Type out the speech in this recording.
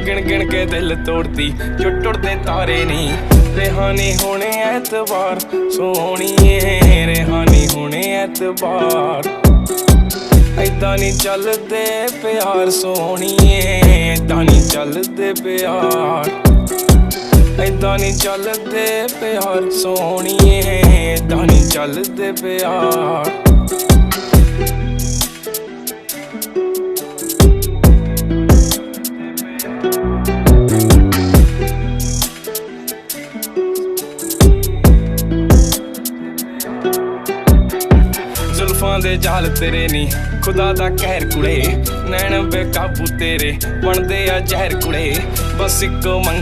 गिन गिन के दिल तोड़ती जो टुटदे तारे नहीं। रेहानी होने ऐतबार सोहणीए, रेहानी होने ऐतबार। ऐदां नी चलदे प्यार सोहणीए, ऐदां नी चलदे प्यार। ऐदां नी चलदे प्यार सोहणीए, ऐदां नी चलदे प्यार। जुल्फां दे जाल तेरे नी खुदा दा कहर कुड़े, नैन बेकाबू तेरे बनदे आ जहर कुड़े। बस इक मंग